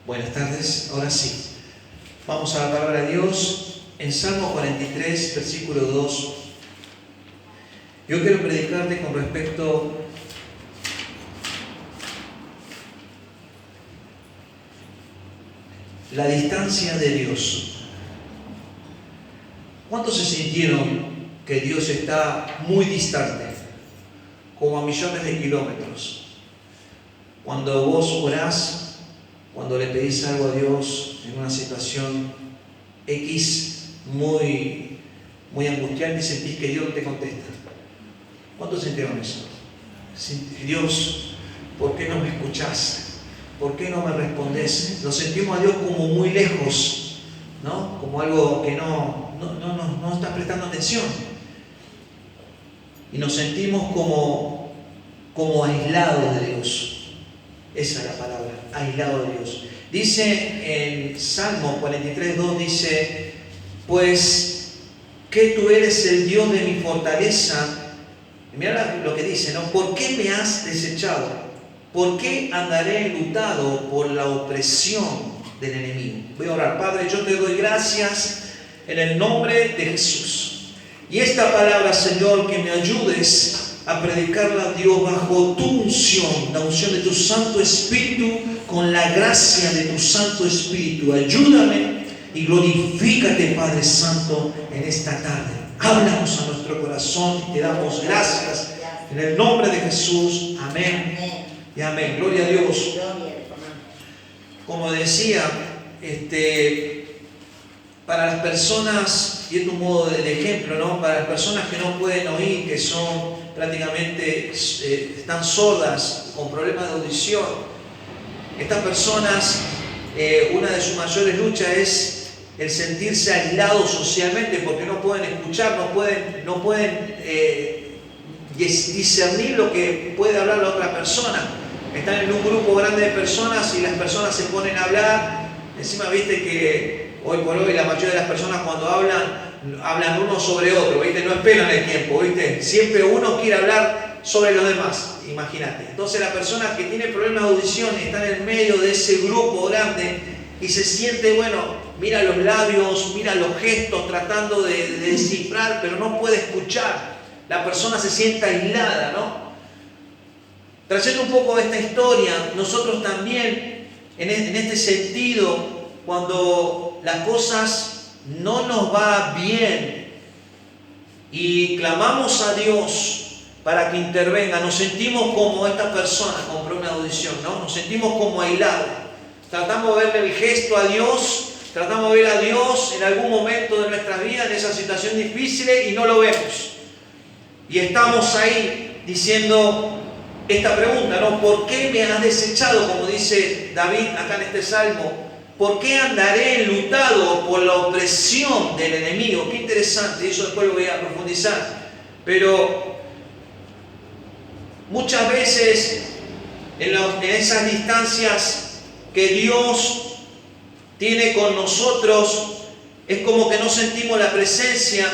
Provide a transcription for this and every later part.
Buenas tardes, ahora sí. Vamos a la palabra de Dios en Salmo 43, versículo 2. Yo quiero predicarte con respecto a la distancia de Dios. ¿Cuántos se sintieron que Dios está muy distante, como a millones de kilómetros? Cuando vos orás, cuando le pedís algo a Dios en una situación X muy angustiante y sentís que Dios no te contesta. ¿Cuántos sintieron eso? Dios, ¿por qué no me escuchás? ¿Por qué no me respondés? Lo sentimos a Dios como muy lejos, ¿no? Como algo que no está prestando atención. Y nos sentimos como aislados de Dios. Esa es la palabra, aislado de Dios. Dice en Salmo 43:2, dice, pues que tú eres el Dios de mi fortaleza. Mira lo que dice, ¿no? ¿Por qué me has desechado? ¿Por qué andaré enlutado por la opresión del enemigo? Voy a orar. Padre, yo te doy gracias en el nombre de Jesús. Y esta palabra, Señor, que me ayudes a predicarla a Dios bajo tu unción, la unción de tu Santo Espíritu, con la gracia de tu Santo Espíritu. Ayúdame y glorifícate, Padre Santo, en esta tarde. Háblanos a nuestro corazón y te damos gracias en el nombre de Jesús. Amén y amén. Gloria a Dios. Como decía, para las personas, y es un modo de ejemplo, ¿no? Para las personas que no pueden oír, que son prácticamente, están sordas, con problemas de audición, estas personas, una de sus mayores luchas es el sentirse aislados socialmente, porque no pueden escuchar, no pueden discernir lo que puede hablar la otra persona. Están en un grupo grande de personas y las personas se ponen a hablar. Encima, viste que hoy por hoy la mayoría de las personas cuando hablan uno sobre otro, ¿viste? No esperan el tiempo, ¿viste? Siempre uno quiere hablar sobre los demás, imagínate. Entonces la persona que tiene problemas de audición está en medio de ese grupo grande y se siente, bueno, mira los labios, mira los gestos tratando de descifrar, pero no puede escuchar. La persona se siente aislada, ¿no? Trayendo un poco de esta historia, nosotros también, en este sentido, cuando las cosas no nos va bien y clamamos a Dios para que intervenga, nos sentimos como esta persona con problema de audición, ¿no? Nos sentimos como aislados. Tratamos de verle el gesto a Dios, tratamos de ver a Dios en algún momento de nuestras vidas, en esa situación difícil, y no lo vemos. Y estamos ahí diciendo esta pregunta, ¿no? ¿Por qué me has desechado? Como dice David acá en este salmo. ¿Por qué andaré enlutado por la opresión del enemigo? Qué interesante, y eso después lo voy a profundizar. Pero muchas veces en esas distancias que Dios tiene con nosotros, es como que no sentimos la presencia,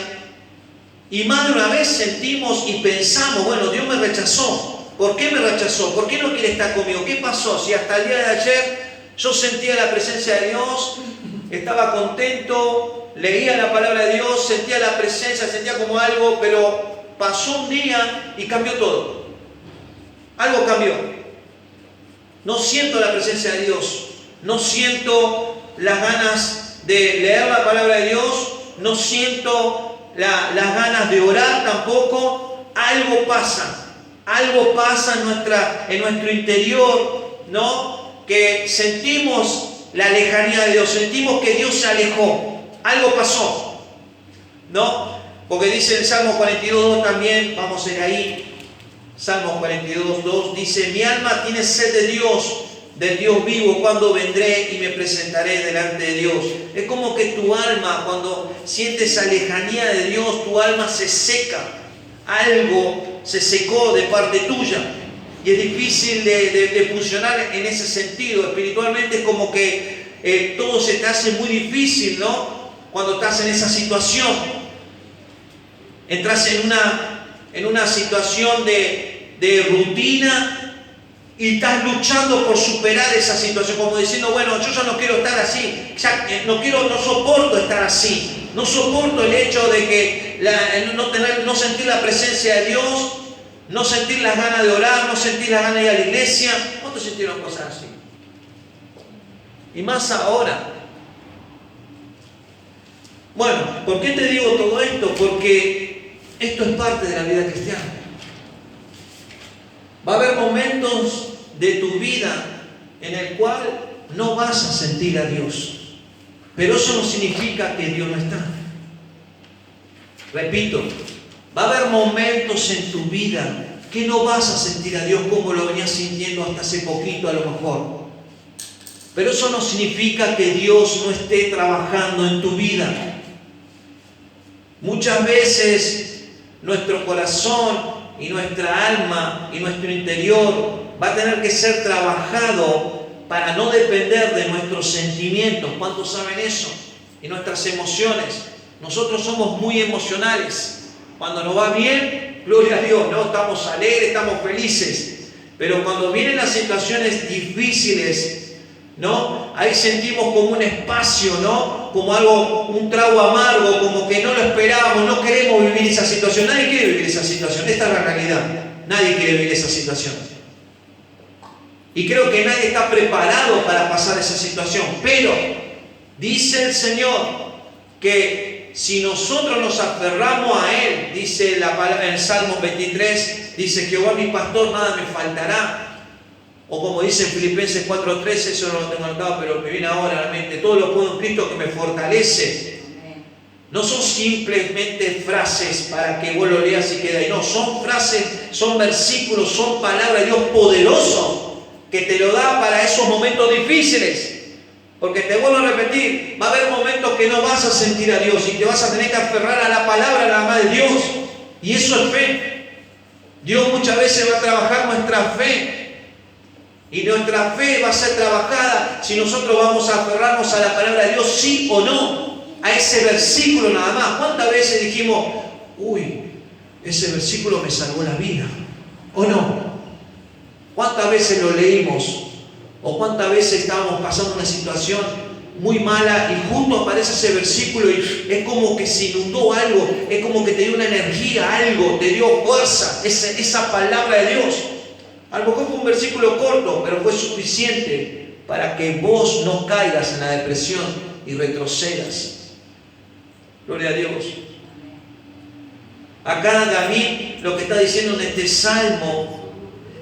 y más de una vez sentimos y pensamos, bueno, Dios me rechazó. ¿Por qué me rechazó? ¿Por qué no quiere estar conmigo? ¿Qué pasó? Si hasta el día de ayer yo sentía la presencia de Dios, estaba contento, leía la palabra de Dios, sentía la presencia, sentía como algo, pero pasó un día y cambió todo. Algo cambió. No siento la presencia de Dios, no siento las ganas de leer la palabra de Dios, no siento las ganas de orar tampoco. Algo pasa en nuestro interior, ¿no? Que sentimos la lejanía de Dios, sentimos que Dios se alejó, algo pasó, ¿no? Porque dice el Salmo 42:2 también, vamos a ir ahí, Salmo 42:2 dice, mi alma tiene sed de Dios, del Dios vivo, cuando vendré y me presentaré delante de Dios. Es como que tu alma, cuando sientes esa lejanía de Dios, tu alma se seca, algo se secó de parte tuya. Y es difícil de funcionar en ese sentido. Espiritualmente es como que todo se te hace muy difícil, ¿no? Cuando estás en esa situación. Entras en una situación de rutina y estás luchando por superar esa situación, como diciendo, bueno, yo ya no quiero estar así, ya no soporto estar así, no soporto el hecho de que no sentir la presencia de Dios, no sentir las ganas de orar, no sentir las ganas de ir a la iglesia. ¿Cuántos sintieron cosas así? Y más ahora. Bueno, ¿por qué te digo todo esto? Porque esto es parte de la vida cristiana. Va a haber momentos de tu vida en el cual no vas a sentir a Dios. Pero eso no significa que Dios no está. Repito, va a haber momentos en tu vida que no vas a sentir a Dios como lo venías sintiendo hasta hace poquito a lo mejor. Pero eso no significa que Dios no esté trabajando en tu vida. Muchas veces nuestro corazón y nuestra alma y nuestro interior va a tener que ser trabajado para no depender de nuestros sentimientos. ¿Cuántos saben eso? Y nuestras emociones. Nosotros somos muy emocionales. Cuando nos va bien, gloria a Dios, ¿no? Estamos alegres, estamos felices. Pero cuando vienen las situaciones difíciles, ¿no? Ahí sentimos como un espacio, ¿no? Como algo, un trago amargo, como que no lo esperábamos, no queremos vivir esa situación. Nadie quiere vivir esa situación, esta es la realidad. Nadie quiere vivir esa situación. Y creo que nadie está preparado para pasar esa situación. Pero dice el Señor que si nosotros nos aferramos a Él, dice la palabra en Salmos 23, dice: Jehová mi pastor, nada me faltará. O como dice en Filipenses 4:13, eso no lo tengo anotado, pero me viene ahora a la mente: todo lo puedo en Cristo que me fortalece. No son simplemente frases para que vos lo leas y quede ahí. No, son frases, son versículos, son palabras de Dios poderoso que te lo da para esos momentos difíciles. Porque te vuelvo a repetir, va a haber momentos que no vas a sentir a Dios y te vas a tener que aferrar a la palabra nada más de Dios. Y eso es fe. Dios muchas veces va a trabajar nuestra fe. Y nuestra fe va a ser trabajada si nosotros vamos a aferrarnos a la palabra de Dios, sí o no. A ese versículo nada más. ¿Cuántas veces dijimos, uy, ese versículo me salvó la vida? ¿O no? ¿Cuántas veces lo leímos? ¿O cuántas veces estábamos pasando una situación muy mala y justo aparece ese versículo y es como que se inundó algo, es como que te dio una energía, algo, te dio fuerza, esa palabra de Dios? A lo mejor fue un versículo corto, pero fue suficiente para que vos no caigas en la depresión y retrocedas. Gloria a Dios. Acá David lo que está diciendo en este salmo,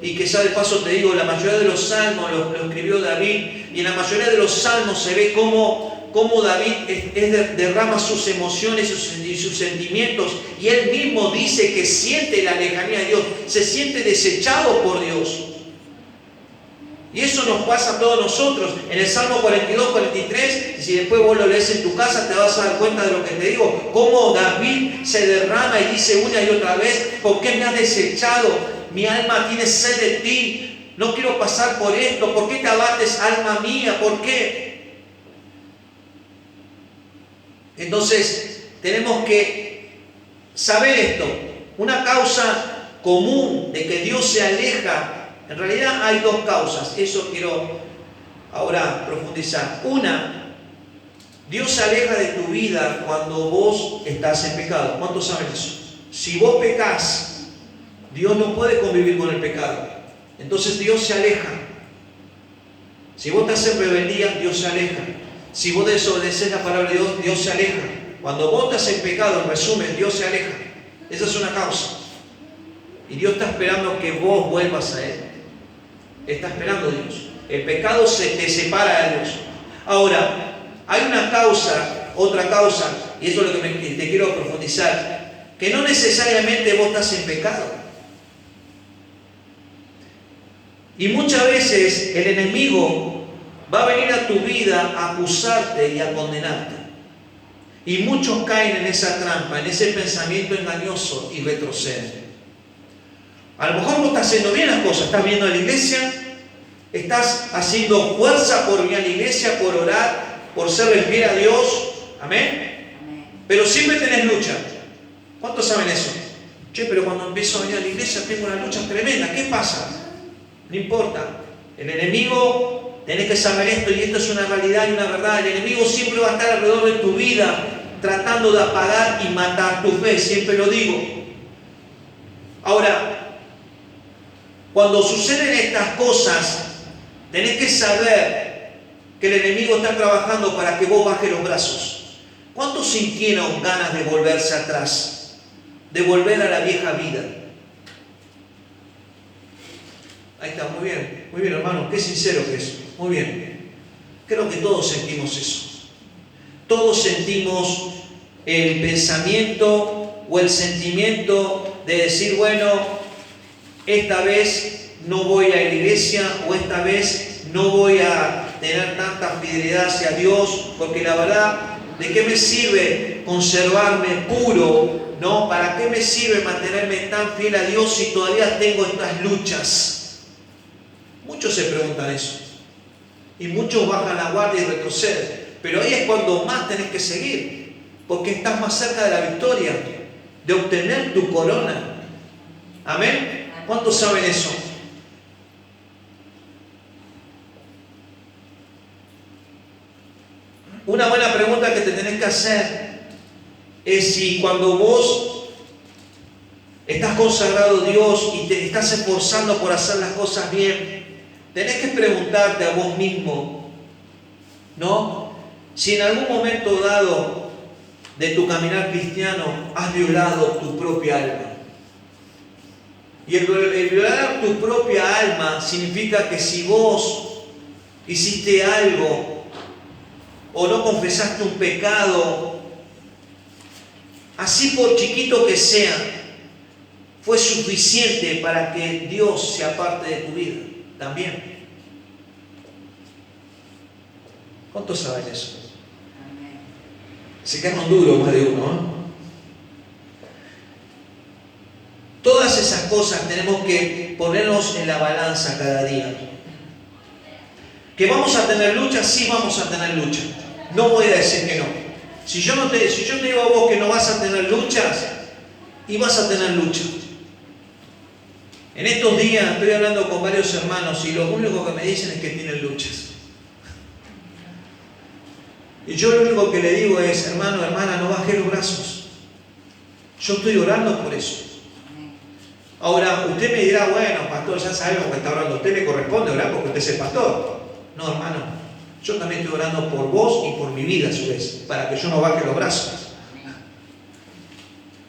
y que ya de paso te digo, la mayoría de los salmos lo escribió David, y en la mayoría de los salmos se ve cómo David derrama sus emociones y sus sentimientos, y él mismo dice que siente la lejanía de Dios, se siente desechado por Dios. Y eso nos pasa a todos nosotros. En el Salmo 42, 43, si después vos lo lees en tu casa, te vas a dar cuenta de lo que te digo, cómo David se derrama y dice una y otra vez: ¿por qué me has desechado? Mi alma tiene sed de ti, no quiero pasar por esto. ¿Por qué te abates, alma mía? ¿Por qué? Entonces, tenemos que saber esto. Una causa común de que Dios se aleja, en realidad hay dos causas. Eso quiero ahora profundizar. Una, Dios se aleja de tu vida cuando vos estás en pecado. ¿Cuántos saben eso? Si vos pecás, Dios no puede convivir con el pecado. Entonces Dios se aleja. Si vos estás en rebeldía, Dios se aleja. Si vos desobedeces la palabra de Dios, Dios se aleja. Cuando vos estás en pecado, en resumen, Dios se aleja. Esa es una causa. Y Dios está esperando que vos vuelvas a Él. Está esperando Dios. El pecado te separa de Dios. Ahora, hay una causa, otra causa, y eso es lo que te quiero profundizar, que no necesariamente vos estás en pecado. Y muchas veces el enemigo va a venir a tu vida a acusarte y a condenarte. Y muchos caen en esa trampa, en ese pensamiento engañoso y retroceden. A lo mejor vos estás haciendo bien las cosas, estás viendo a la iglesia, estás haciendo fuerza por venir a la iglesia, por orar, por serle fiel a Dios. Amén. Pero siempre tenés lucha. ¿Cuántos saben eso? Che, pero cuando empiezo a venir a la iglesia tengo una lucha tremenda. ¿Qué pasa? No importa. El enemigo, tenés que saber esto, y esto es una realidad y una verdad. El enemigo siempre va a estar alrededor de tu vida, tratando de apagar y matar tu fe, siempre lo digo. Ahora, cuando suceden estas cosas, tenés que saber que el enemigo está trabajando para que vos bajes los brazos. ¿Cuántos sintieron ganas de volverse atrás? De volver a la vieja vida. Ahí está, muy bien hermano, qué sincero que es, muy bien. Creo que todos sentimos eso. Todos sentimos el pensamiento o el sentimiento de decir, bueno, esta vez no voy a la iglesia, o esta vez no voy a tener tanta fidelidad hacia Dios, porque la verdad, ¿de qué me sirve conservarme puro? ¿No? ¿Para qué me sirve mantenerme tan fiel a Dios si todavía tengo estas luchas? Muchos se preguntan eso. Y muchos bajan la guardia y retroceden. Pero ahí es cuando más tenés que seguir. Porque estás más cerca de la victoria. De obtener tu corona. ¿Amén? ¿Cuántos saben eso? Una buena pregunta que te tenés que hacer es si cuando vos estás consagrado a Dios y te estás esforzando por hacer las cosas bien, tenés que preguntarte a vos mismo, ¿no? Si en algún momento dado de tu caminar cristiano has violado tu propia alma. Y el violar tu propia alma significa que si vos hiciste algo o no confesaste un pecado, así por chiquito que sea, fue suficiente para que Dios se aparte de tu vida también. ¿Cuántos saben eso? Se quedan duros más de uno, ¿eh? Todas esas cosas tenemos que ponernos en la balanza cada día. ¿Que vamos a tener lucha? Sí, vamos a tener lucha. No voy a decir que no. Si yo te digo a vos que no vas a tener luchas, y vas a tener lucha. En estos días estoy hablando con varios hermanos y lo único que me dicen es que tienen luchas. Y yo lo único que le digo es, hermano, hermana, no bajé los brazos. Yo estoy orando por eso. Ahora, usted me dirá, bueno, pastor, ya sabemos que está orando. A usted le corresponde orar porque usted es el pastor. No, hermano, yo también estoy orando por vos y por mi vida a su vez, para que yo no baje los brazos.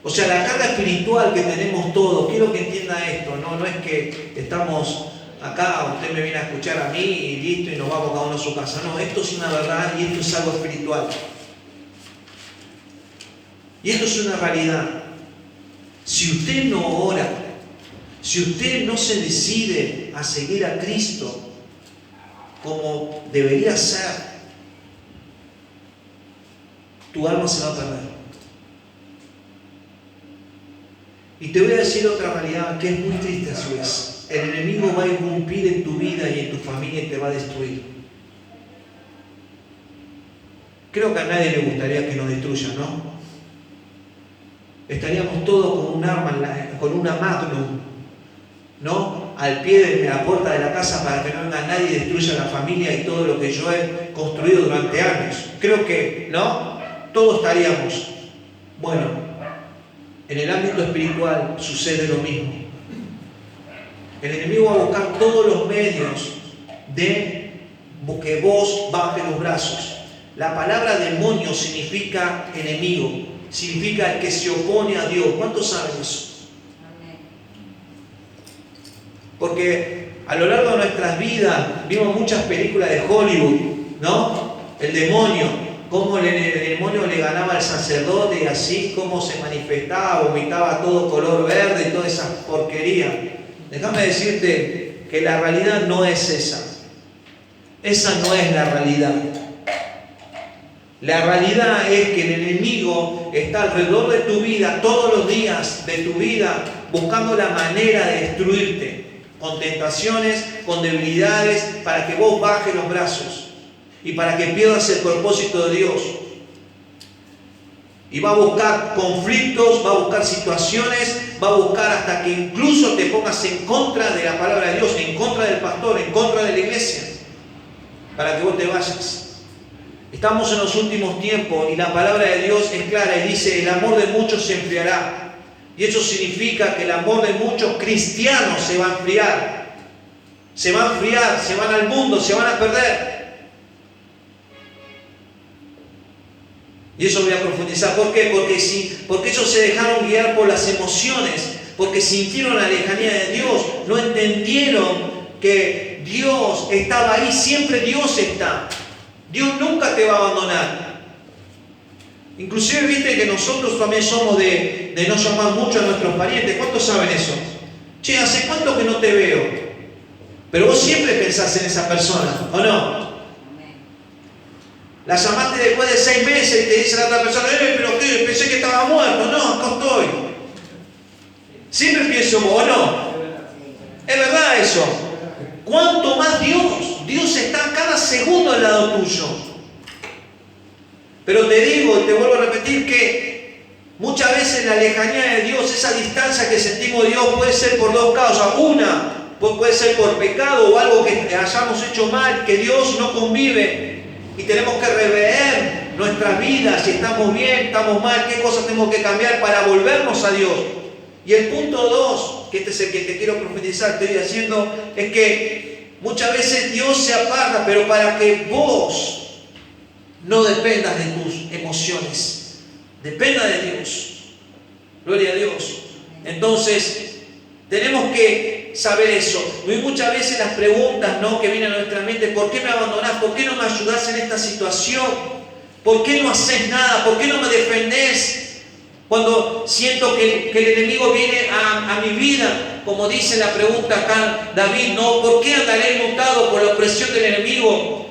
O sea, la carga espiritual que tenemos todos, quiero que entienda esto, no es que estamos acá, usted me viene a escuchar a mí y listo, y nos vamos cada uno a su casa. No, esto es una verdad y esto es algo espiritual. Y esto es una realidad. Si usted no ora, si usted no se decide a seguir a Cristo como debería ser, tu alma se va a perder. Y te voy a decir otra realidad que es muy triste a su vez. El enemigo va a irrumpir en tu vida y en tu familia y te va a destruir. Creo que a nadie le gustaría que nos destruyan, ¿no? Estaríamos todos con un arma, con una Magnum, ¿no? Al pie de la puerta de la casa para que no venga nadie y destruya la familia y todo lo que yo he construido durante años. Creo que, ¿no? Todos estaríamos. Bueno, en el ámbito espiritual sucede lo mismo. El enemigo va a buscar todos los medios de que vos bajes los brazos. La palabra demonio significa enemigo, significa el que se opone a Dios. ¿Cuántos saben eso? Porque a lo largo de nuestras vidas vimos muchas películas de Hollywood, ¿no? El demonio, cómo el demonio le ganaba al sacerdote y así cómo se manifestaba, vomitaba todo color verde y toda esa porquería. Déjame decirte que la realidad no es esa. Esa no es la realidad. La realidad es que el enemigo está alrededor de tu vida, todos los días de tu vida, buscando la manera de destruirte, con tentaciones, con debilidades, para que vos bajes los brazos y para que pierdas el propósito de Dios. Y va a buscar conflictos, va a buscar situaciones, va a buscar hasta que incluso te pongas en contra de la palabra de Dios, en contra del pastor, en contra de la iglesia, para que vos te vayas. Estamos en los últimos tiempos y la palabra de Dios es clara y dice: el amor de muchos se enfriará. Y eso significa que el amor de muchos cristianos se va a enfriar. Se va a enfriar, se van al mundo, se van a perder. Y eso voy a profundizar. ¿Por qué? Porque ellos se dejaron guiar por las emociones, porque sintieron la lejanía de Dios, no entendieron que Dios estaba ahí, siempre Dios está. Dios nunca te va a abandonar. Inclusive viste que nosotros también somos de no llamar mucho a nuestros parientes. ¿Cuántos saben eso? Che, ¿hace cuánto que no te veo? Pero vos siempre pensás en esa persona, ¿o no? La llamaste después de 6 meses y te dice la otra persona: pero ¿qué? Pensé que estaba muerto. No, acá estoy. Siempre pienso vos, ¿o no? Es verdad eso. ¿Cuánto más Dios? Dios está cada segundo al lado tuyo. Pero te digo y te vuelvo a repetir que muchas veces la lejanía de Dios, esa distancia que sentimos de Dios, puede ser por 2 causas. Una, puede ser por pecado o algo que hayamos hecho mal, que Dios no convive. Y tenemos que rever nuestras vidas, si estamos bien, estamos mal, qué cosas tenemos que cambiar para volvernos a Dios. Y el punto 2, que este es el que te quiero profundizar, estoy haciendo, es que muchas veces Dios se aparta, pero para que vos no dependas de tus emociones, dependa de Dios. Gloria a Dios. Entonces, tenemos que saber eso. Y muchas veces las preguntas, ¿no?, que vienen a nuestra mente: ¿por qué me abandonás? ¿Por qué no me ayudás en esta situación? ¿Por qué no haces nada? ¿Por qué no me defendés? Cuando siento que el enemigo viene a mi vida, como dice la pregunta acá David, ¿no? ¿Por qué andaré enlutado por la opresión del enemigo?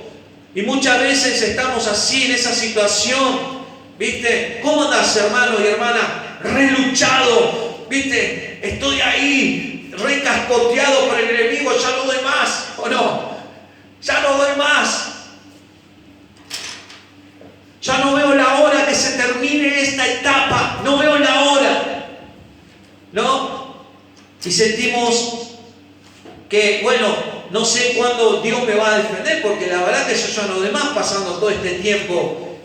Y muchas veces estamos así en esa situación, ¿viste? ¿Cómo andás, hermano y hermana? Reluchado, ¿viste? Estoy ahí, recascoteado por el enemigo, ya no doy más, ¿o no? Ya no doy más. Ya no veo la hora que se termine esta etapa, no veo la hora, ¿no? Y sentimos que, bueno, no sé cuándo Dios me va a defender, porque la verdad que yo ya no doy más pasando todo este tiempo.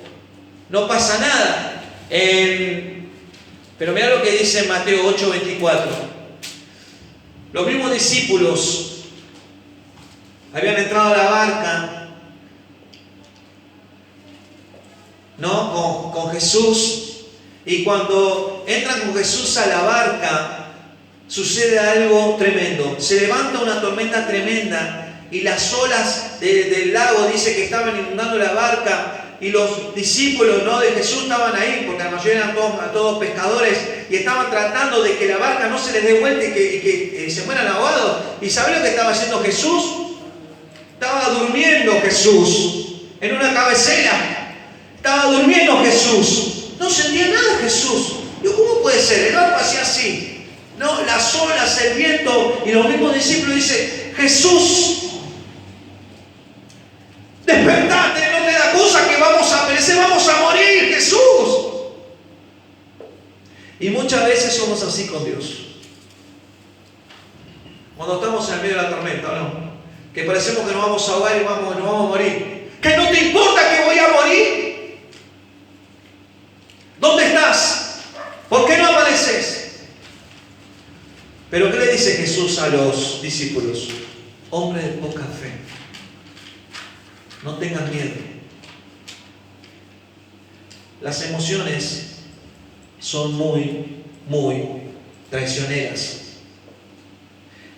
No pasa nada. Pero mira lo que dice en Mateo 8:24. Los mismos discípulos habían entrado a la barca, ¿no?, con Jesús, y cuando entran con Jesús a la barca, sucede algo tremendo. Se levanta una tormenta tremenda y las olas del lago, dice que estaban inundando la barca, y los discípulos, ¿no?, de Jesús estaban ahí, porque la mayoría eran todos pescadores, y estaban tratando de que la barca no se les dé vuelta y que se mueran ahogados. ¿Y saben lo que estaba haciendo Jesús? Estaba durmiendo Jesús en una cabecera. Estaba durmiendo Jesús. No sentía nada Jesús. Digo, ¿cómo puede ser? El barco hacía así, ¿no? Las olas, el viento, y los mismos discípulos dicen: Jesús, despertate, no te da cosa que vamos a perecer, vamos a morir, Jesús. Y muchas veces somos así con Dios. Cuando estamos en el medio de la tormenta, ¿no?, que parecemos que nos vamos a ahogar y nos vamos a morir. ¿Que no te importa que voy a morir? ¿Dónde estás? ¿Por qué no apareces? Pero ¿qué le dice Jesús a los discípulos? Hombre de poca fe, no tengan miedo. Las emociones son muy, muy traicioneras.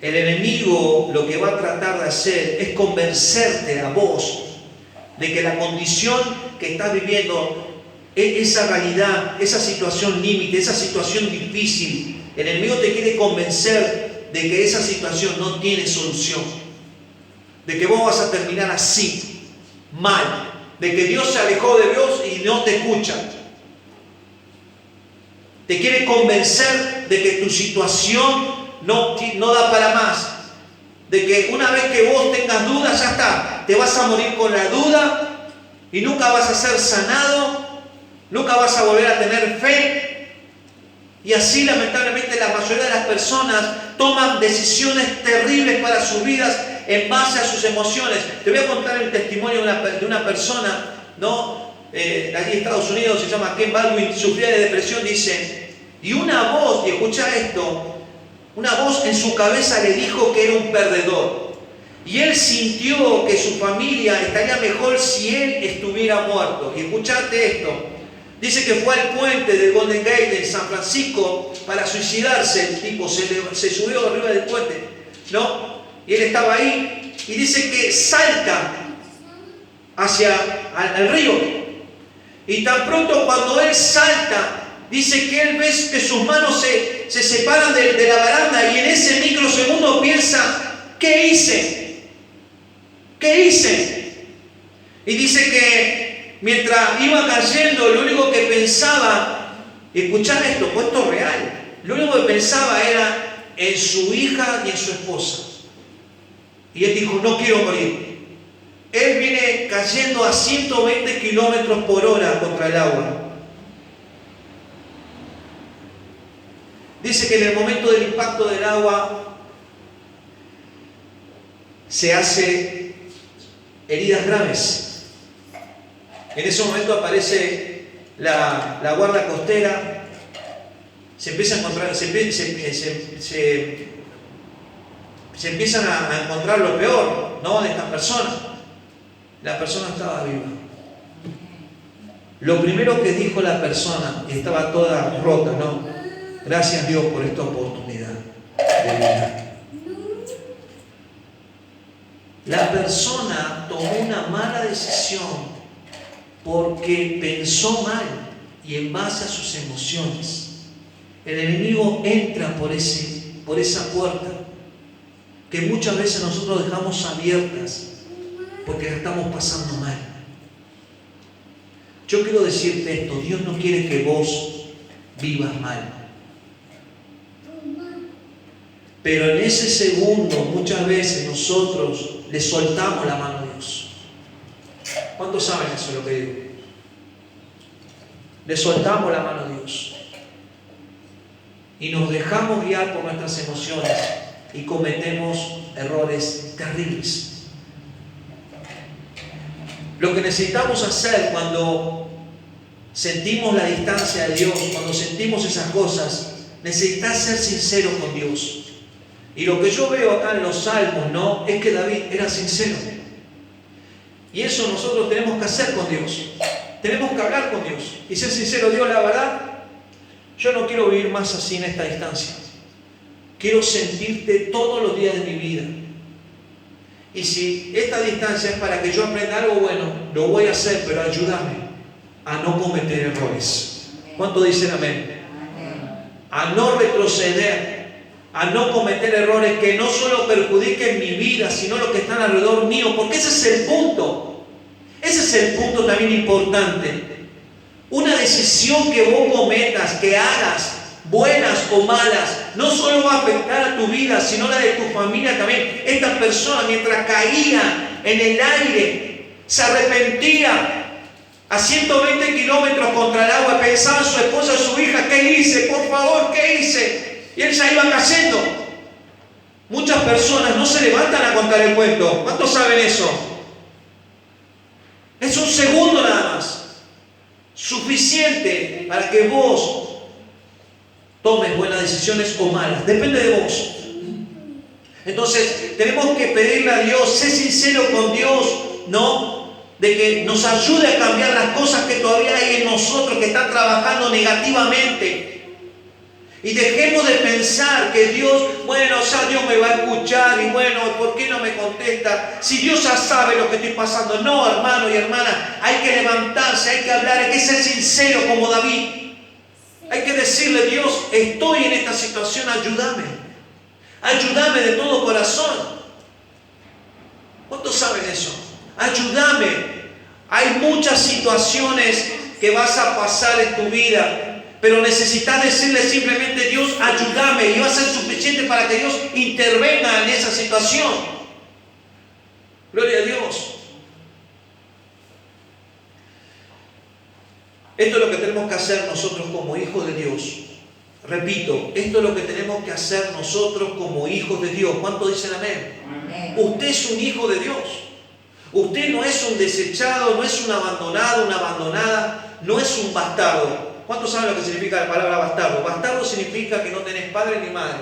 El enemigo lo que va a tratar de hacer es convencerte a vos de que la condición que estás viviendo, esa realidad, esa situación límite, esa situación difícil, el enemigo te quiere convencer de que esa situación no tiene solución, de que vos vas a terminar así, mal, de que Dios se alejó de Dios y no te escucha. Te quiere convencer de que tu situación no da para más, de que una vez que vos tengas dudas, ya está, te vas a morir con la duda y nunca vas a ser sanado Nunca vas a volver a tener fe. Y así lamentablemente la mayoría de las personas toman decisiones terribles para sus vidas en base a sus emociones. Te voy a contar el testimonio de una persona, ¿no? Allí en Estados Unidos, se llama Ken Baldwin, sufría de depresión, dice, y una voz, y escucha esto, una voz en su cabeza le dijo que era un perdedor. Y él sintió que su familia estaría mejor si él estuviera muerto. Y escuchate esto. Dice que fue al puente del Golden Gate en San Francisco para suicidarse. El tipo se subió arriba del puente, ¿no? Y él estaba ahí. Y dice que salta hacia el río. Y tan pronto cuando él salta, dice que él ve que sus manos se separan de la baranda. Y en ese microsegundo piensa, ¿qué hice? ¿Qué hice? Y dice que mientras iba cayendo, lo único que pensaba, escuchar esto, pues esto es real, lo único que pensaba era en su hija y en su esposa. Y él dijo, no quiero morir. Él viene cayendo a 120 kilómetros por hora contra el agua. Dice que en el momento del impacto del agua se hace heridas graves. En ese momento aparece la guardia costera, se empieza a encontrar, se empiezan a encontrar lo peor, ¿no?, de esta persona. La persona estaba viva. Lo primero que dijo la persona, y estaba toda rota, ¿no? Gracias Dios por esta oportunidad de vida. La persona tomó una mala decisión porque pensó mal y en base a sus emociones. El enemigo entra por esa puerta que muchas veces nosotros dejamos abiertas porque la estamos pasando mal. Yo quiero decirte esto, Dios no quiere que vos vivas mal. Pero en ese segundo, muchas veces nosotros le soltamos la mano a Dios. ¿Cuántos saben eso lo que digo? Le soltamos la mano a Dios. Y nos dejamos guiar por nuestras emociones y cometemos errores terribles. Lo que necesitamos hacer cuando sentimos la distancia de Dios, cuando sentimos esas cosas, necesitas ser sincero con Dios. Y lo que yo veo acá en los Salmos, ¿no?, es que David era sincero. Y eso nosotros tenemos que hacer con Dios. Tenemos que hablar con Dios y ser sincero. Dios, la verdad, yo no quiero vivir más así en esta distancia. Quiero sentirte todos los días de mi vida. Y si esta distancia es para que yo aprenda algo bueno, lo voy a hacer, pero ayúdame a no cometer errores. ¿Cuánto dicen amén? A no retroceder, a no cometer errores que no solo perjudiquen mi vida, sino los que están alrededor mío, porque ese es el punto. Ese es el punto también importante. Una decisión que vos cometas, que hagas, buenas o malas, no solo va a afectar a tu vida, sino la de tu familia también. Esta persona, mientras caía en el aire, se arrepentía a 120 kilómetros contra el agua, pensaba en su esposa, en su hija, ¿qué hice? Por favor, ¿qué hice? Y él ya iba cayendo. Muchas personas no se levantan a contar el cuento. ¿Cuántos saben eso? Es un segundo nada más. Suficiente para que vos tomes buenas decisiones o malas. Depende de vos. Entonces, tenemos que pedirle a Dios, sé sincero con Dios, ¿no?, de que nos ayude a cambiar las cosas que todavía hay en nosotros que están trabajando negativamente. Y dejemos de pensar que Dios, bueno, ya Dios me va a escuchar y bueno, ¿por qué no me contesta? Si Dios ya sabe lo que estoy pasando. No, hermano y hermana, hay que levantarse, hay que hablar, hay que ser sincero como David. Hay que decirle, Dios, estoy en esta situación, ayúdame. Ayúdame de todo corazón. ¿Cuántos saben eso? Ayúdame. Hay muchas situaciones que vas a pasar en tu vida, pero necesitas decirle simplemente, Dios, ayúdame, y va a ser suficiente para que Dios intervenga en esa situación. Gloria a Dios. Esto es lo que tenemos que hacer nosotros como hijos de Dios. Repito, esto es lo que tenemos que hacer nosotros como hijos de Dios. ¿Cuántos dicen amén? Amén. Usted es un hijo de Dios. Usted no es un desechado, no es un abandonado, una abandonada, no es un bastardo. ¿Cuántos saben lo que significa la palabra bastardo? Bastardo significa que no tenés padre ni madre,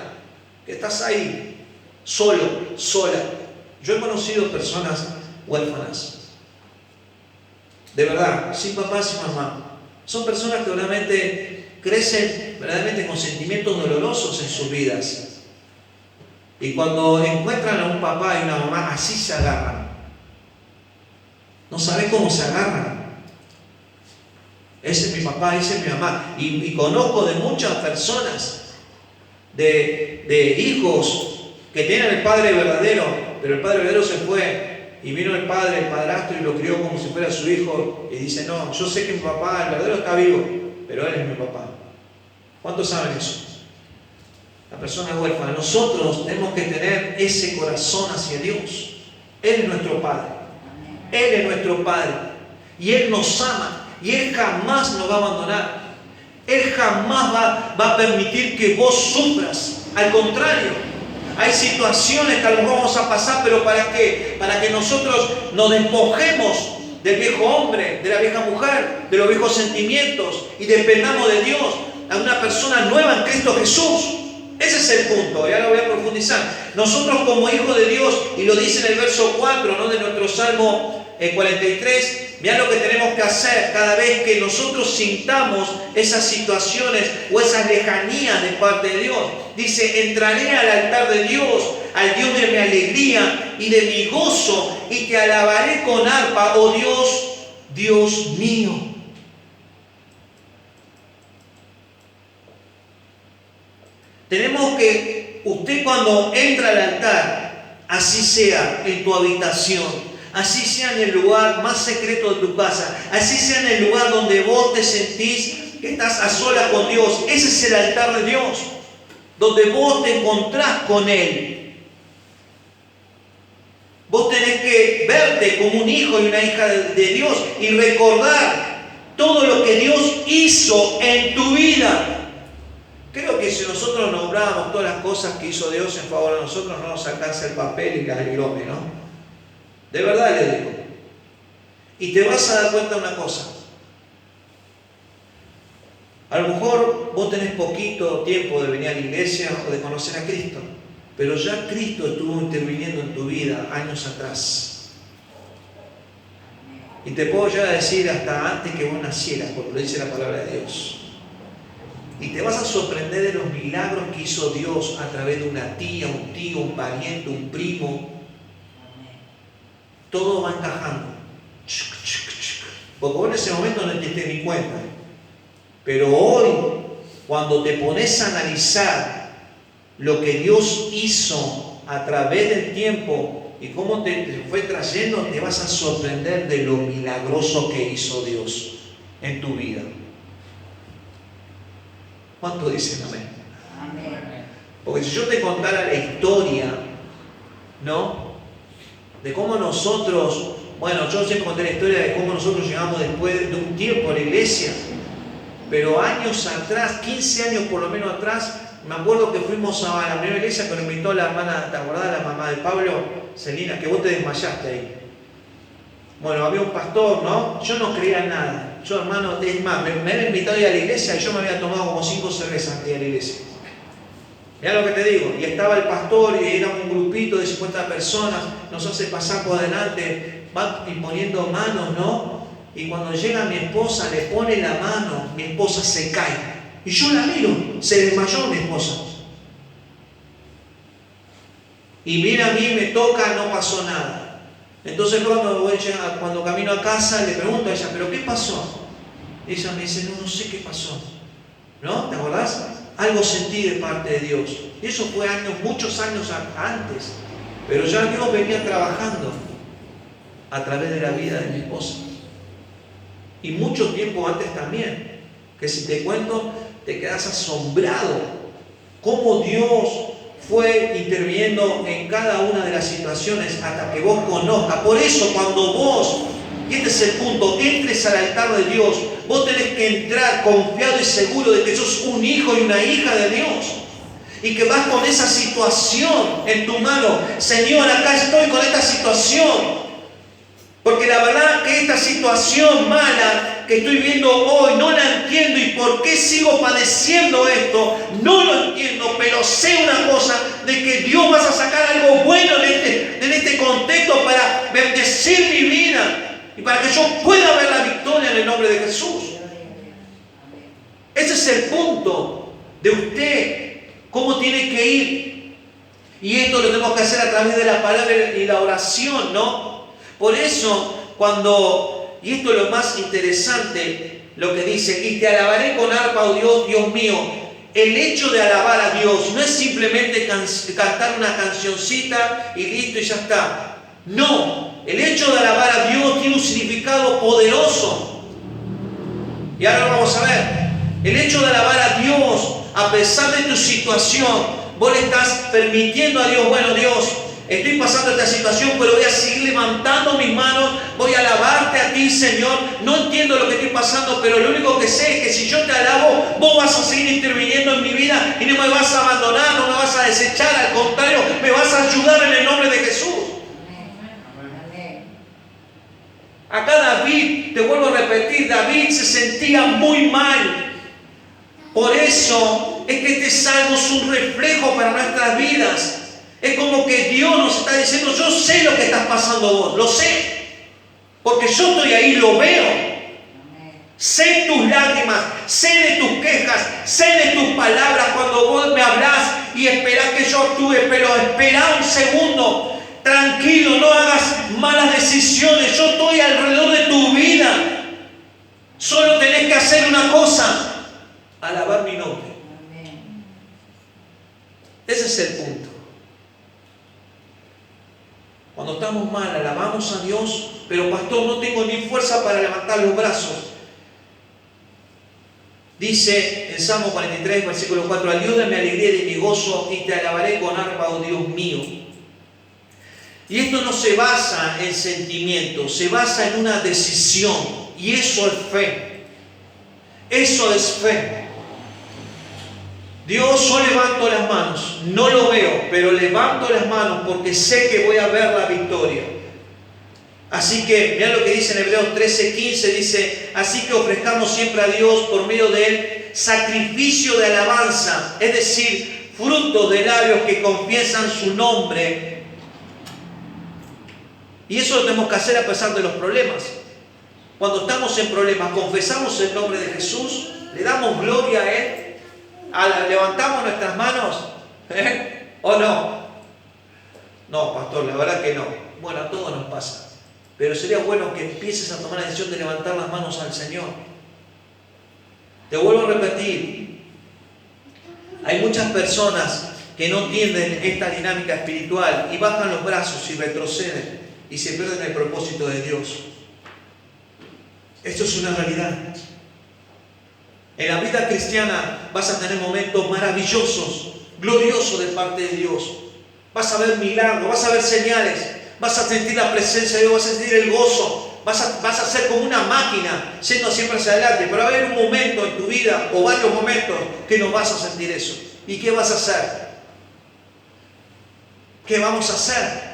que estás ahí, solo, sola. Yo he conocido personas huérfanas, de verdad, sin papá, sin mamá. Son personas que realmente crecen verdaderamente con sentimientos dolorosos en sus vidas. Y cuando encuentran a un papá y una mamá, así se agarran. No saben cómo se agarran. Ese es mi papá, ese es mi mamá. Y conozco de muchas personas, de hijos que tienen el padre verdadero, pero el padre verdadero se fue. Y vino el padre, el padrastro, y lo crió como si fuera su hijo. Y dice, no, yo sé que mi papá, el verdadero, está vivo, pero él es mi papá. ¿Cuántos saben eso? La persona huérfana. Nosotros tenemos que tener ese corazón hacia Dios. Él es nuestro Padre. Él es nuestro Padre. Y Él nos ama. Y Él jamás nos va a abandonar. Él jamás va a permitir que vos sufras. Al contrario, hay situaciones que a lo mejor vamos a pasar, pero ¿para qué? Para que nosotros nos despojemos del viejo hombre, de la vieja mujer, de los viejos sentimientos y dependamos de Dios, a una persona nueva en Cristo Jesús. Ese es el punto, y ahora voy a profundizar. Nosotros como hijos de Dios, y lo dice en el verso 4, ¿no?, de nuestro Salmo 43, mirá lo que tenemos que hacer cada vez que nosotros sintamos esas situaciones o esas lejanías de parte de Dios. Dice, entraré al altar de Dios, al Dios de mi alegría y de mi gozo, y te alabaré con arpa, oh Dios, Dios mío. Tenemos que, usted cuando entra al altar, así sea en tu habitación, así sea en el lugar más secreto de tu casa, así sea en el lugar donde vos te sentís que estás a solas con Dios, ese es el altar de Dios, donde vos te encontrás con Él. Vos tenés que verte como un hijo y una hija de Dios y recordar todo lo que Dios hizo en tu vida. Creo que si nosotros nombráramos todas las cosas que hizo Dios en favor de nosotros, no nos alcanza el papel y la virome, ¿no? De verdad le digo. Y te vas a dar cuenta de una cosa. A lo mejor vos tenés poquito tiempo de venir a la iglesia o de conocer a Cristo, pero ya Cristo estuvo interviniendo en tu vida años atrás. Y te puedo ya decir hasta antes que vos nacieras, porque lo dice la palabra de Dios. Y te vas a sorprender de los milagros que hizo Dios a través de una tía, un tío, un pariente, un primo. Todo va encajando. Porque vos en ese momento no te diste ni cuenta. Pero hoy, cuando te pones a analizar lo que Dios hizo a través del tiempo y cómo te fue trayendo, te vas a sorprender de lo milagroso que hizo Dios en tu vida. ¿Cuánto dicen amén? Amén. Porque si yo te contara la historia, ¿no?, de cómo nosotros, bueno, yo siempre conté la historia de cómo nosotros llegamos después de un tiempo a la iglesia, pero años atrás, 15 años por lo menos atrás, me acuerdo que fuimos a la primera iglesia que nos invitó la hermana, ¿te acordás? La mamá de Pablo, Celina, que vos te desmayaste ahí. Bueno, había un pastor, ¿no? Yo no creía en nada. Yo, hermano, es más, me había invitado a ir a la iglesia y yo me había tomado como 5 cervezas antes de ir a la iglesia. Mirá lo que te digo. Y estaba el pastor y era un grupito de 50 personas, nos hace pasar por adelante, va imponiendo manos, ¿no? Y cuando llega mi esposa, le pone la mano, mi esposa se cae. Y yo la miro, se desmayó mi esposa. Y mira a mí, me toca, no pasó nada. Entonces cuando camino a casa le pregunto a ella, ¿pero qué pasó? Y ella me dice, no sé qué pasó. ¿No? ¿Te acordás? Algo sentí de parte de Dios. Y eso fue muchos años antes. Pero ya Dios venía trabajando a través de la vida de mi esposa. Y mucho tiempo antes también. Que si te cuento, te quedas asombrado. Cómo Dios fue interviniendo en cada una de las situaciones hasta que vos conozcas. Por eso cuando vos Y este es el punto, que entres al altar de Dios. Vos tenés que entrar confiado y seguro de que sos un hijo y una hija de Dios. Y que vas con esa situación en tu mano. Señor, acá estoy con esta situación. Porque la verdad que esta situación mala que estoy viendo hoy no la entiendo. ¿Y por qué sigo padeciendo esto? No lo entiendo, pero sé una cosa, de que Dios vas a sacar algo bueno en este contexto para bendecir mi vida. Y para que yo pueda ver la victoria en el nombre de Jesús. Ese es el punto de usted. ¿Cómo tiene que ir? Y esto lo tenemos que hacer a través de la palabra y la oración, ¿no? Por eso, y esto es lo más interesante, lo que dice, y te alabaré con arpa, oh Dios, Dios mío. El hecho de alabar a Dios no es simplemente cantar una cancioncita y listo y ya está. No, el hecho de alabar a Dios tiene un significado poderoso. Y ahora lo vamos a ver. El hecho de alabar a Dios, a pesar de tu situación, vos le estás permitiendo a Dios, bueno Dios, estoy pasando esta situación, pero voy a seguir levantando mis manos, voy a alabarte a ti, Señor. No entiendo lo que estoy pasando, pero lo único que sé es que si yo te alabo, vos vas a seguir interviniendo en mi vida y no me vas a abandonar, no me vas a desechar, al contrario, me vas a ayudar en el nombre de Jesús. Acá David, te vuelvo a repetir, David se sentía muy mal. Por eso es que este salmo es un reflejo para nuestras vidas. Es como que Dios nos está diciendo, yo sé lo que estás pasando vos, lo sé. Porque yo estoy ahí, lo veo. Sé tus lágrimas, sé de tus quejas, sé de tus palabras cuando vos me hablás y esperás que yo actúe, pero espera un segundo. Tranquilo, no hagas malas decisiones. Yo estoy alrededor de tu vida. Solo tenés que hacer una cosa: alabar mi nombre. Ese es el punto. Cuando estamos mal, alabamos a Dios, pero pastor, no tengo ni fuerza para levantar los brazos. Dice en Salmo 43, versículo 4, al Dios de mi alegría y de mi gozo, y te alabaré con arpa, oh Dios mío. Y esto no se basa en sentimientos, se basa en una decisión. Y eso es fe. Eso es fe. Dios, yo levanto las manos, no lo veo, pero levanto las manos porque sé que voy a ver la victoria. Así que, mira lo que dice en Hebreos 13:15, dice, así que ofrezcamos siempre a Dios por medio de Él sacrificio de alabanza, es decir, frutos de labios que confiesan su nombre. Y eso lo tenemos que hacer a pesar de los problemas. Cuando estamos en problemas, confesamos el nombre de Jesús, le damos gloria a Él, levantamos nuestras manos, ¿o no? No, pastor, la verdad que no. Bueno, a todos nos pasa. Pero sería bueno que empieces a tomar la decisión de levantar las manos al Señor. Te vuelvo a repetir, hay muchas personas que no entienden esta dinámica espiritual y bajan los brazos y retroceden y se pierden el propósito de Dios. Esto es una realidad. En la vida cristiana vas a tener momentos maravillosos, gloriosos de parte de Dios. Vas a ver milagros, vas a ver señales, vas a sentir la presencia de Dios, vas a sentir el gozo, vas a ser como una máquina, yendo siempre hacia adelante. Pero va a haber un momento en tu vida, o varios momentos, que no vas a sentir eso. ¿Y qué vas a hacer? ¿Qué vamos a hacer?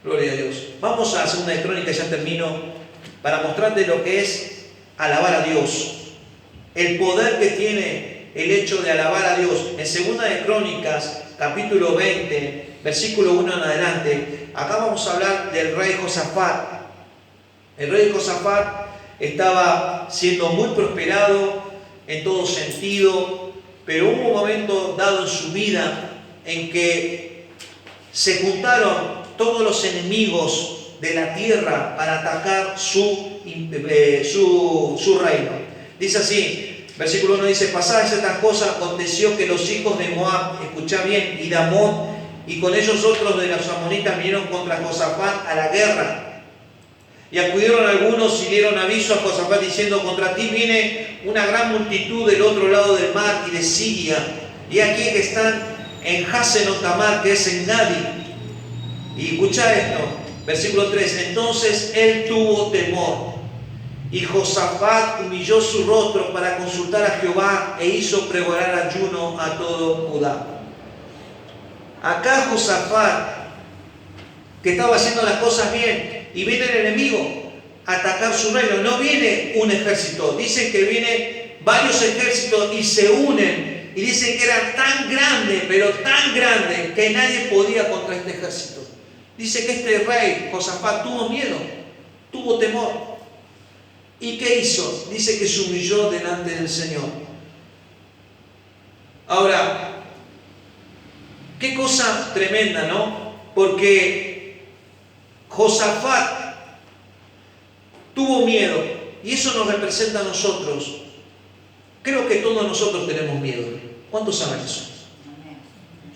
Gloria a Dios. Vamos a la segunda de Crónicas, ya termino, para mostrarte lo que es alabar a Dios. El poder que tiene el hecho de alabar a Dios. En segunda de Crónicas, capítulo 20, versículo 1 en adelante, acá vamos a hablar del rey Josafat. El rey Josafat estaba siendo muy prosperado en todo sentido, pero hubo un momento dado en su vida en que se juntaron todos los enemigos de la tierra para atacar su reino. Dice así, versículo 1 dice, pasadas estas cosas, aconteció que los hijos de Moab, escuchá bien, y de Amón, y con ellos otros de los amonitas vinieron contra Josafat a la guerra. Y acudieron algunos y dieron aviso a Josafat diciendo, contra ti viene una gran multitud del otro lado del mar y de Siria, y aquí que están en Hasenotamar, que es en Gadi. Y escucha esto, Versículo 3. Entonces él tuvo temor, y Josafat humilló su rostro para consultar a Jehová e hizo pregonar ayuno a todo Judá. Acá Josafat, que estaba haciendo las cosas bien, y viene el enemigo a atacar su reino. No viene un ejército, dicen que vienen varios ejércitos y se unen, y dicen que eran tan grandes, pero tan grandes, que nadie podía contra este ejército. Dice que este rey, Josafat, tuvo miedo, tuvo temor. ¿Y qué hizo? Dice que se humilló delante del Señor. Ahora, qué cosa tremenda, ¿no? Porque Josafat tuvo miedo, y eso nos representa a nosotros. Creo que todos nosotros tenemos miedo. ¿Cuántos saben eso?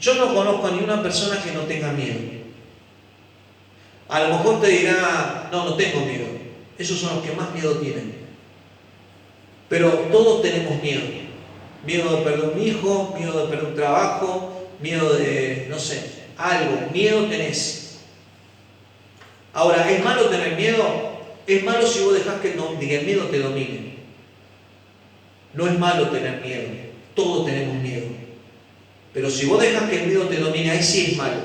Yo no conozco a ninguna persona que no tenga miedo. A lo mejor te dirá, no tengo miedo. Esos son los que más miedo tienen. Pero todos tenemos miedo. Miedo de perder un hijo, miedo de perder un trabajo, miedo de, no sé, algo. Miedo tenés. Ahora, ¿es malo tener miedo? Es malo si vos dejás que el miedo te domine. No es malo tener miedo. Todos tenemos miedo. Pero si vos dejas que el miedo te domine, ahí sí es malo.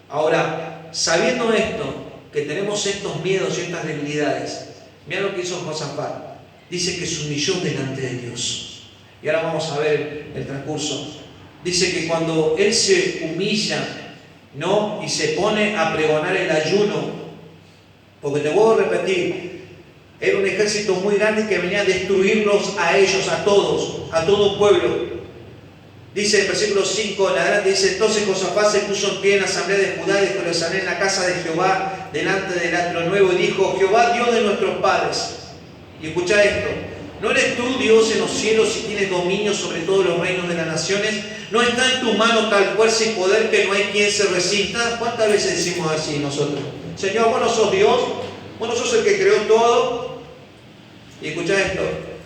Ahora, sabiendo esto, que tenemos estos miedos y estas debilidades, mira lo que hizo Josafat. Dice que se humilló delante de Dios. Y ahora vamos a ver el transcurso. Dice que cuando él se humilla, ¿no? Y se pone a pregonar el ayuno, porque te voy a repetir, era un ejército muy grande que venía a destruirlos a ellos, a todos, a todo un pueblo. Dice el versículo 5, dice, entonces Josafat se puso en pie en la asamblea de Judá y de Jerusalén, en la casa de Jehová, delante del atrio nuevo, y dijo, Jehová, Dios de nuestros padres. Y escucha esto, ¿no eres tú Dios en los cielos y tienes dominio sobre todos los reinos de las naciones? ¿No está en tu mano tal fuerza y poder que no hay quien se resista? ¿Cuántas veces decimos así nosotros? Señor, vos no sos Dios, vos no sos el que creó todo. Y escucha esto,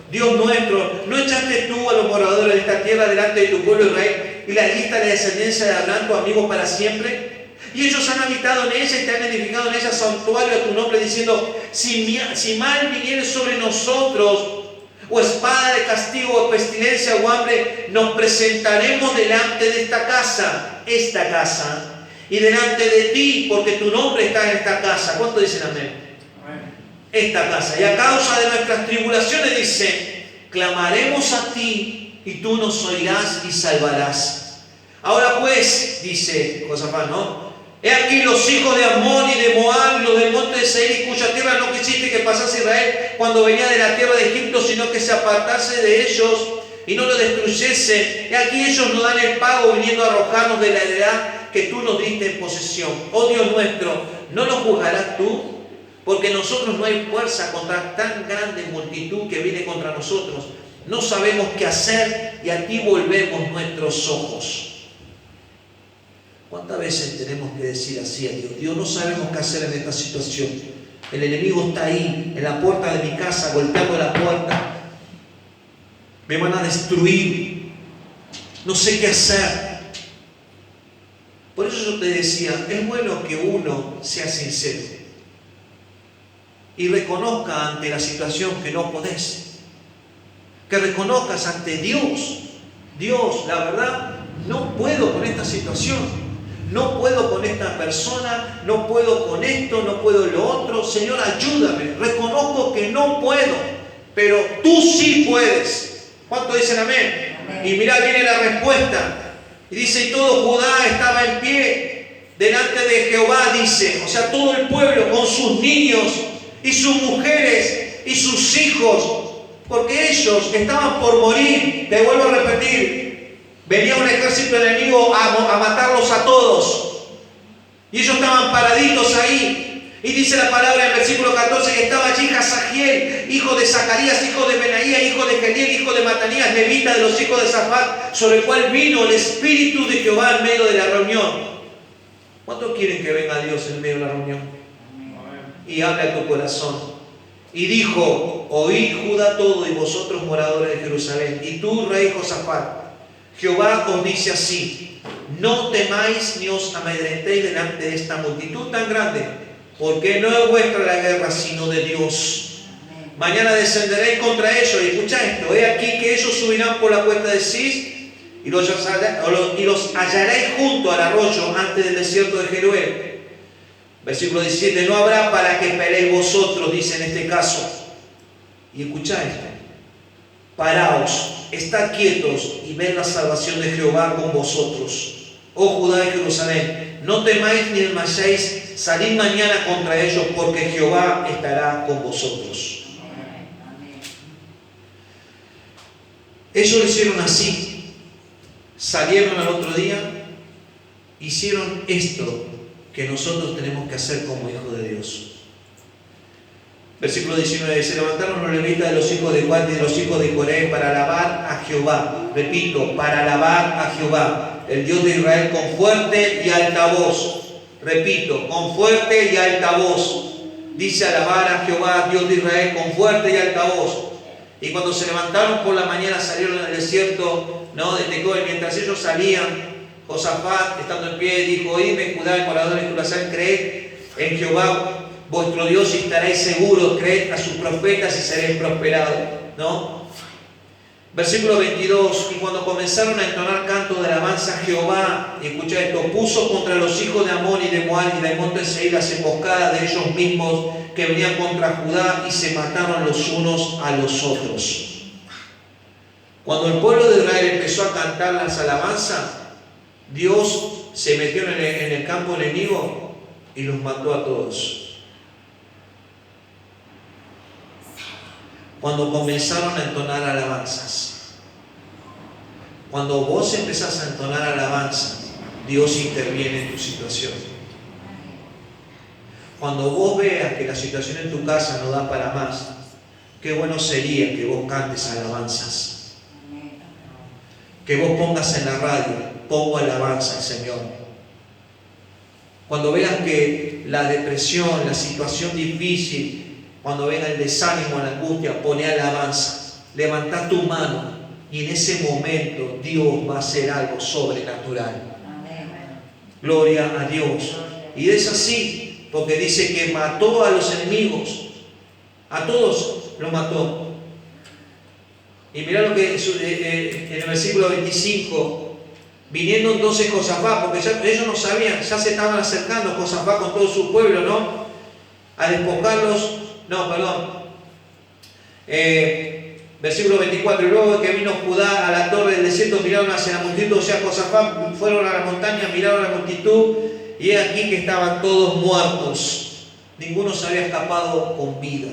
Dios nuestro, ¿no echaste tú a los moradores de esta tierra delante de tu pueblo Israel y la diste a la descendencia de Abraham, tu amigo, para siempre? Y ellos han habitado en ella y te han edificado en ella santuario a tu nombre, diciendo, si mal viniere sobre nosotros, o espada de castigo, o pestilencia, o hambre, nos presentaremos delante de esta casa, y delante de ti, porque tu nombre está en esta casa. ¿Cuánto dicen amén? Esta casa. Y a causa de nuestras tribulaciones, dice, clamaremos a ti, y tú nos oirás y salvarás. Ahora pues, dice Josafat, ¿no? He aquí los hijos de Amón y de Moab, y los del monte de Seir, cuya tierra no quisiste que pasase Israel cuando venía de la tierra de Egipto, sino que se apartase de ellos y no lo destruyese. He aquí ellos nos dan el pago, viniendo a arrojarnos de la heredad que tú nos diste en posesión. Oh Dios nuestro, ¿no nos juzgarás tú? Porque nosotros no hay fuerza contra tan grande multitud que viene contra nosotros. No sabemos qué hacer y a ti volvemos nuestros ojos. ¿Cuántas veces tenemos que decir así a Dios? Dios, no sabemos qué hacer en esta situación. El enemigo está ahí, en la puerta de mi casa, golpeando la puerta. Me van a destruir. No sé qué hacer. Por eso yo te decía, es bueno que uno sea sincero y reconozca ante la situación que no podés. Que reconozcas ante Dios. Dios, la verdad, no puedo con esta situación. No puedo con esta persona, no puedo con esto, no puedo lo otro. Señor, ayúdame. Reconozco que no puedo, pero tú sí puedes. ¿Cuánto dicen amén? Amén. Y mira, viene la respuesta. Y dice, y todo Judá estaba en pie delante de Jehová, dice. O sea, todo el pueblo con sus niños y sus mujeres y sus hijos, porque ellos estaban por morir. Te vuelvo a repetir. Venía un ejército enemigo a matarlos a todos. Y ellos estaban paraditos ahí. Y dice la palabra en el versículo 14 que estaba allí Jazajiel, hijo de Zacarías, hijo de Benaía, hijo de Geliel, hijo de Matanías, levita de los hijos de Safat, sobre el cual vino el Espíritu de Jehová en medio de la reunión. ¿Cuántos quieren que venga Dios en medio de la reunión? Y habla a tu corazón. Y dijo, oíd Judá todo y vosotros moradores de Jerusalén, y tú, rey Josafat, Jehová os dice así, no temáis ni os amedrentéis delante de esta multitud tan grande, porque no es vuestra la guerra, sino de Dios. Mañana descenderéis contra ellos, y escucha esto, he aquí que ellos subirán por la cuesta de Cis, y los hallaréis junto al arroyo antes del desierto de Jeruel. Versículo 17, no habrá para que peleéis vosotros, dice en este caso. Y escucha esto, paraos, estad quietos y ved la salvación de Jehová con vosotros. Oh Judá y Jerusalén, no temáis ni desmayéis, salid mañana contra ellos, porque Jehová estará con vosotros. Ellos lo hicieron así, salieron al otro día, hicieron esto que nosotros tenemos que hacer como hijos de Dios. Versículo 19, se levantaron los levitas de los hijos de Coat y de los hijos de Coré para alabar a Jehová. Repito, para alabar a Jehová, el Dios de Israel, con fuerte y alta voz. Repito, con fuerte y alta voz. Dice alabar a Jehová, Dios de Israel, con fuerte y alta voz. Y cuando se levantaron por la mañana, salieron al desierto, ¿no?, de Tecoa. Mientras ellos salían, Josafat, estando en pie, dijo: oídme, Judá, y moradores de Jerusalén, creed en Jehová vuestro Dios y estaréis seguros, creed a sus profetas y seréis prosperados, ¿no? Versículo 22, y cuando comenzaron a entonar canto de alabanza a Jehová, y escucha esto, puso contra los hijos de Amón y de Moab y del monte de Seir las emboscadas de ellos mismos que venían contra Judá, y se mataron los unos a los otros. Cuando el pueblo de Israel empezó a cantar las alabanzas, Dios se metió en el campo enemigo y los mató a todos. Cuando comenzaron a entonar alabanzas, cuando vos empezás a entonar alabanzas, Dios interviene en tu situación. Cuando vos veas que la situación en tu casa no da para más, qué bueno sería que vos cantes alabanzas, que vos pongas en la radio: pongo alabanza al Señor. Cuando veas que la depresión, la situación difícil, cuando venga el desánimo, la angustia, pone alabanza, levanta tu mano, y en ese momento Dios va a hacer algo sobrenatural. Amén. Gloria a Dios. Y es así, porque dice que mató a los enemigos, a todos los mató. Y mirá lo que en el versículo 25, viniendo entonces Josafat, porque ellos no sabían, ya se estaban acercando Josafat con todo su pueblo, ¿no?, a despojarlos. No, perdón. Versículo 24. Y luego que vino Judá a la torre del desierto, miraron hacia la multitud. O sea, Josafat fueron a la montaña, miraron a la multitud, y he aquí que estaban todos muertos. Ninguno se había escapado con vida.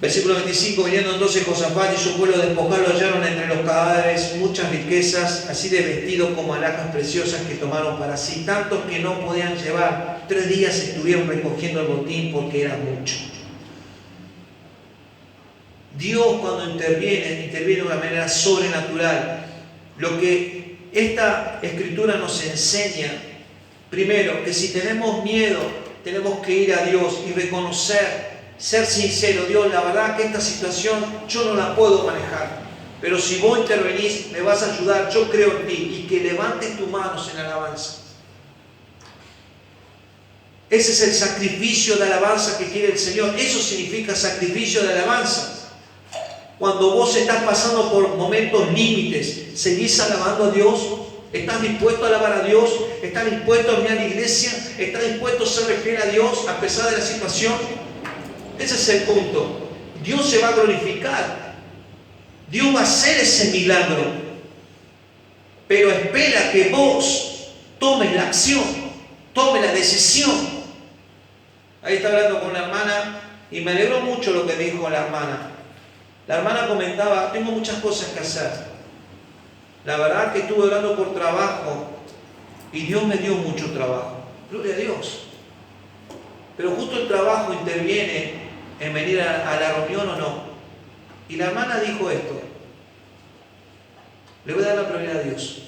Versículo 25. Viniendo entonces Josafat y su pueblo a despojarlo, hallaron entre los cadáveres muchas riquezas, así de vestidos como alhajas preciosas que tomaron para sí, tantos que no podían llevar. 3 días estuvieron recogiendo el botín porque era mucho. Dios, cuando interviene de una manera sobrenatural. Lo que esta escritura nos enseña, primero, que si tenemos miedo, tenemos que ir a Dios y reconocer, ser sincero: Dios, la verdad que esta situación yo no la puedo manejar, pero si vos intervenís, me vas a ayudar, yo creo en ti, y que levantes tus manos en alabanza. Ese es el sacrificio de alabanza que quiere el Señor. Eso significa sacrificio de alabanza. Cuando vos estás pasando por momentos límites, ¿seguís alabando a Dios? ¿Estás dispuesto a alabar a Dios? ¿Estás dispuesto a venir a la iglesia? ¿Estás dispuesto a ser fiel a Dios a pesar de la situación? Ese es el punto. Dios se va a glorificar. Dios va a hacer ese milagro. Pero espera que vos tomes la acción, tomes la decisión. Ahí está hablando con la hermana y me alegró mucho lo que dijo la hermana. La hermana comentaba: tengo muchas cosas que hacer. La verdad que estuve orando por trabajo y Dios me dio mucho trabajo. Gloria a Dios. Pero justo el trabajo interviene en venir a la reunión o no. Y la hermana dijo esto: le voy a dar la prioridad a Dios.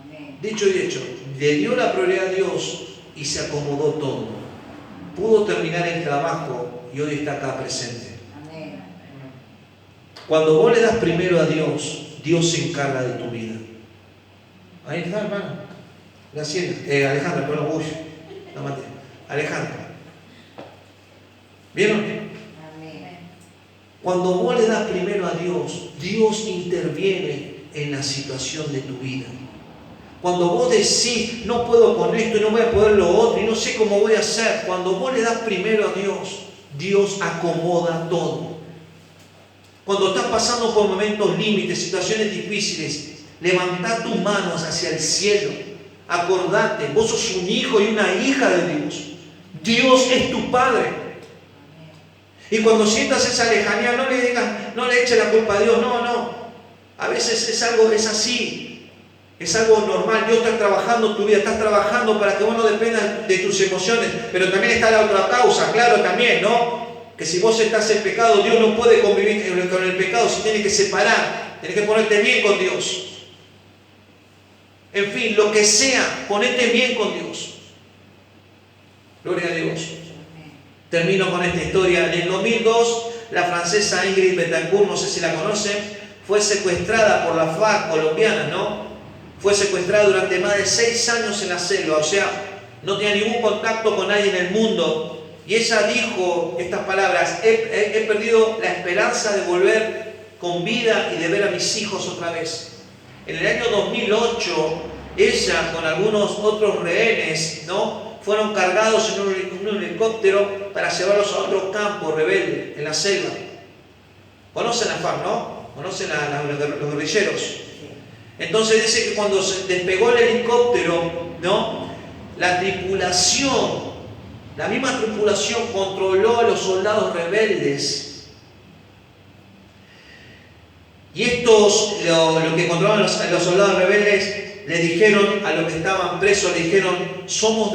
Amén. Dicho y hecho, le dio la prioridad a Dios y se acomodó todo. Pudo terminar el trabajo y hoy está acá presente. Amén. Cuando vos le das primero a Dios, Dios se encarga de tu vida. Ahí está, hermano. Gracias. Alejandra, perdón, uy, no maté. Alejandra. ¿Vieron? Amén. Cuando vos le das primero a Dios, Dios interviene en la situación de tu vida. Cuando vos decís, no puedo con esto y no voy a poder lo otro y no sé cómo voy a hacer, cuando vos le das primero a Dios, Dios acomoda todo. Cuando estás pasando por momentos límites, situaciones difíciles, levantá tus manos hacia el cielo. Acordate, vos sos un hijo y una hija de Dios. Dios es tu Padre. Y cuando sientas esa lejanía, no le digas, no le eches la culpa a Dios, no. A veces es así, es algo normal. Dios está trabajando tu vida, estás trabajando para que vos no dependas de tus emociones, pero también está la otra causa, claro, también, ¿no? Que si vos estás en pecado, Dios no puede convivir con el pecado, se tiene que separar, tienes que ponerte bien con Dios. En fin, lo que sea, ponete bien con Dios. Gloria a Dios. Termino con esta historia. En el 2002, la francesa Ingrid Betancourt, no sé si la conocen, fue secuestrada por la FARC colombiana, ¿no? Fue secuestrada durante más de 6 años en la selva, o sea, no tenía ningún contacto con nadie en el mundo. Y ella dijo estas palabras: he perdido la esperanza de volver con vida y de ver a mis hijos otra vez. En el año 2008, ella con algunos otros rehenes, ¿no?, fueron cargados en un helicóptero para llevarlos a otro campo rebelde en la selva. Conocen la FARC, ¿no? Conocen los guerrilleros. Entonces dice que cuando se despegó el helicóptero, ¿no?, la misma tripulación controló a los soldados rebeldes. Y estos, lo que controlaban a los soldados rebeldes, le dijeron a los que estaban presos, le dijeron: somos de